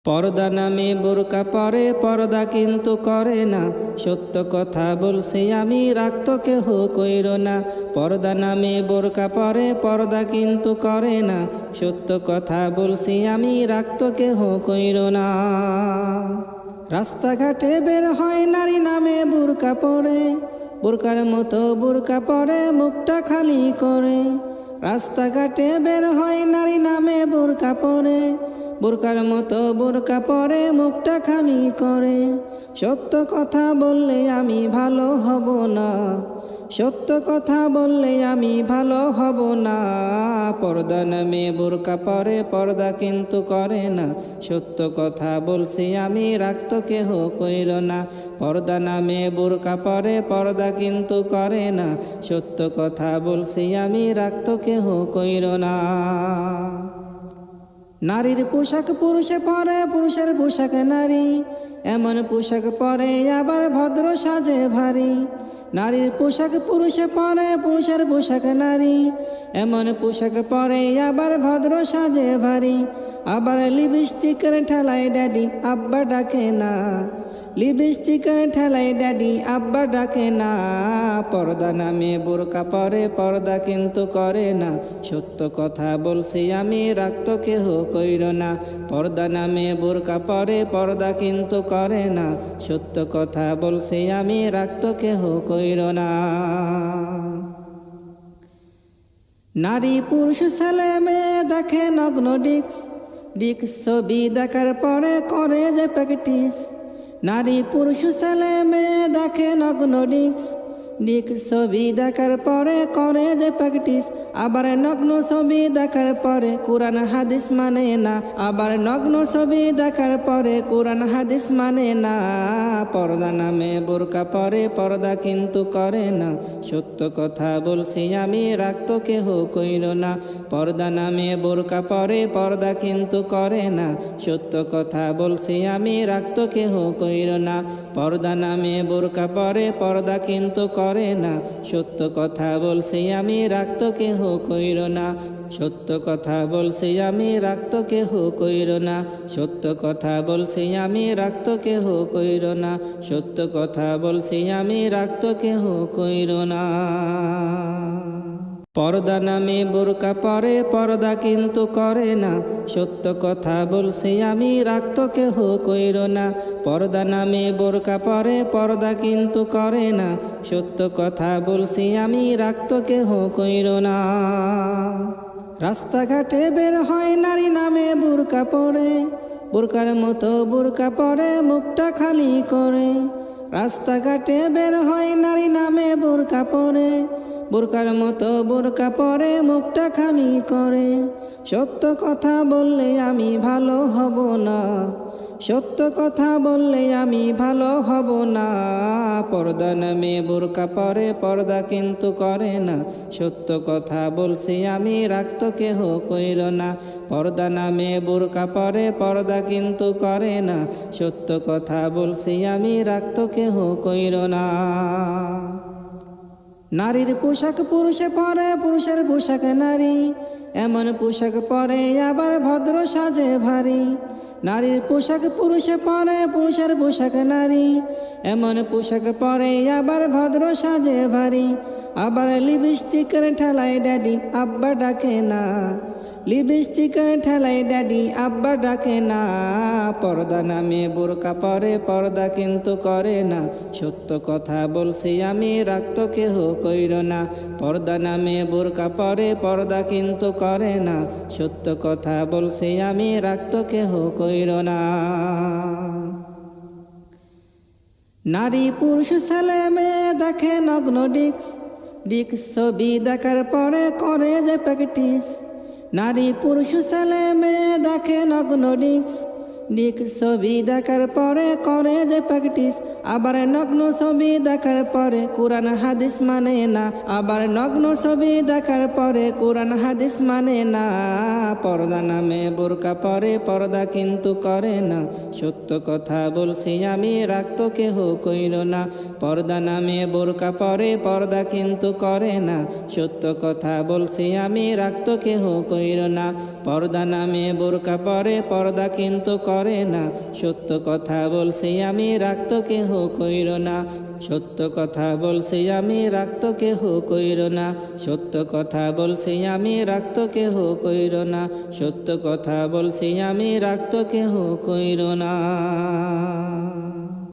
পর্দা নামে বোরকা পরে পর্দা কিন্তু করে না, সত্য কথা বলছি আমি রাগ তো কেহ কইর না। পর্দা নামে বোরকা পরে পর্দা কিন্তু করে না, সত্য কথা বলছি আমি রাগ তো কেহ কইর না। রাস্তাঘাটে বের হয় নারী নামে বোরকা পরে, বোরকার মতো বোরকা পরে মুখটা খালি করে। রাস্তাঘাটে বের হয় নারী নামে বোরকা পরে, বোরকার মতো বোরকা পরে মুখটা খালি করে। সত্য কথা বললে আমি ভালো হব না, সত্য কথা বললে আমি ভালো হব না। পর্দা নামে বোরকা পরে পর্দা কিন্তু করে না, সত্য কথা বলছি আমি রাগ তো কেহ কইর না। পর্দা নামে বোরকা পরে পর্দা কিন্তু করে না, সত্য কথা বলছি আমি রাগ তো কেহ কইর না। নারীর পোশাক পুরুষে পরে, পুরুষের পোশাক নারী, এমন পোশাক পরে আবার ভদ্র সাজে ভারী। নারীর পোশাক পুরুষে পরে, পুরুষের পোশাক নারী, এমন পোশাক পরে আবার ভদ্র সাজে ভারী। আবার লিপস্টিকের ঠেলায় ড্যাডি আব্বা ডাকে না, লিপস্টিকের ঠেলায় ড্যাডি আব্বা ডাকে না। পর্দা নামে বোরকা পরে পর্দা কিন্তু করে না, সত্য কথা বলছি আমি রাগ তো কেহ কইর না। পর্দা নামে বোরকা পরে পর্দা কিন্তু করে না, সত্য কথা বলছি আমি রাগ তো কেহ কইর না। নারী পুরুষ ছেলে মেয়ে দেখে নগ্ন ডিক্স, ডিক্স ছবি দেখার পরে করে যে প্র্যাকটিস। নারী পুরুষ ছেলে মেয়ে দেখে নগ্ন ডিক্স, ডিক্স ছবি দেখার পরে করে যে প্র্যাকটিস। আবার নগ্ন ছবি দেখার পরে কোরআন হাদিস মানে না, আবার নগ্ন ছবি দেখার পরে কোরআন হাদিস মানে না। পর্দা নামে বোরকা পরে পর্দা কিন্তু করে না, সত্য কথা বলছি আমি রাগ তো কেহ কইর না। পর্দা নামে বোরকা পরে পর্দা কিন্তু করে না, সত্য কথা বলছি আমি রাগ তো কেহ কইর না। পর্দা নামে বোরকা পরে পর্দা কিন্তু করে না, সত্য কথা বলছি আমি রাগ তো কেহ কইর না। সত্য কথা বলছি আমি রাগ তো কেহ কইর না, সত্য কথা বলছি আমি রাগ তো কেহ কইর না, সত্য কথা বলছি আমি রাগ তো কেহ কইর না। পর্দা নামে বোরকা পরে পর্দা কিন্তু করে না, সত্য কথা বলছি আমি রাগ তো কেহ কইর না। পর্দা নামে বোরকা পরে পর্দা কিন্তু করে না, সত্য কথা বলছি আমি রাগ তো কেহ কইর না। রাস্তাঘাটে বের হয় নারী নামে বোরকা পরে, বোরকার মতো বোরকা পরে মুখটা খালি করে। রাস্তাঘাটে বের হয় নারী নামে বোরকা পরে, বোরকার মতো বোরকা পরে মুখটা খালি করে। সত্য কথা বললে আমি ভালো হব না, সত্য কথা বললে আমি ভালো হব না। পর্দা নামে বোরকা পরে পর্দা কিন্তু করে না, সত্য কথা বলছি আমি রাগ তো কেহ কইর না। পর্দা নামে বোরকা পরে পর্দা কিন্তু করে না, সত্য কথা বলছি আমি রাগ তো কেহ কইর না। নারীর পোশাক পুরুষে পরে, পুরুষের পোশাক নারী, এমন পোশাক পরে আবার ভদ্র সাজে ভারী। নারীর পোশাক পুরুষে পরে, পুরুষের পোশাক নারী, এমন পোশাক পরে আবার ভদ্র সাজে ভারী। আবার লিপস্টিকের ঠেলায় ড্যাডি আব্বা ডাকে না, লিপস্টিকের ঠেলায় ড্যাডি আব্বা ডাকে না। পর্দা নামে বোরকা পরে পর্দা কিন্তু করে না, সত্য কথা বলছি আমি রাগ তো কেহ কইর না। পর্দা নামে বোরকা পরে পর্দা কিন্তু করে না, সত্য কথা বলছি আমি রাগ তো কেহ কইর না। নারী পুরুষ ছেলে মেয়ে দেখে নগ্ন ডিক্স, ডিক্স ছবি দেখার পরে করে যে প্র্যাকটিস। নারী পুরুষ ছেলে মেয়ে দেখে নগ্ন ডিক্স, ডিক্স ছবি দেখার পরে করে যে প্র্যাকটিস। আবার নগ্ন ছবি দেখার পরে কোরআন হাদিস মানে না, আবার নগ্ন ছবি দেখার পরে কোরআন হাদিস মানে না। পর্দা নামে বোরকা পরে পর্দা কিন্তু করে না, সত্য কথা বলছি আমি রাগ তো কেহ কইর না। পর্দা নামে বোরকা পরে পর্দা কিন্তু করে না, সত্য কথা বলছি আমি রাগ তো কেহ কইর না। পর্দা নামে বোরকা পরে পর্দা কিন্তু করে করে না, সত্য কথা বলছি আমি রাখতো কেহ কইর না, সত্য কথা বলছি আমি রাখতো কেহ কইর না, সত্য কথা বলছি আমি রাখতো কেহ কইর না, সত্য কথা বলছি আমি রাখতো কেহ কইর না।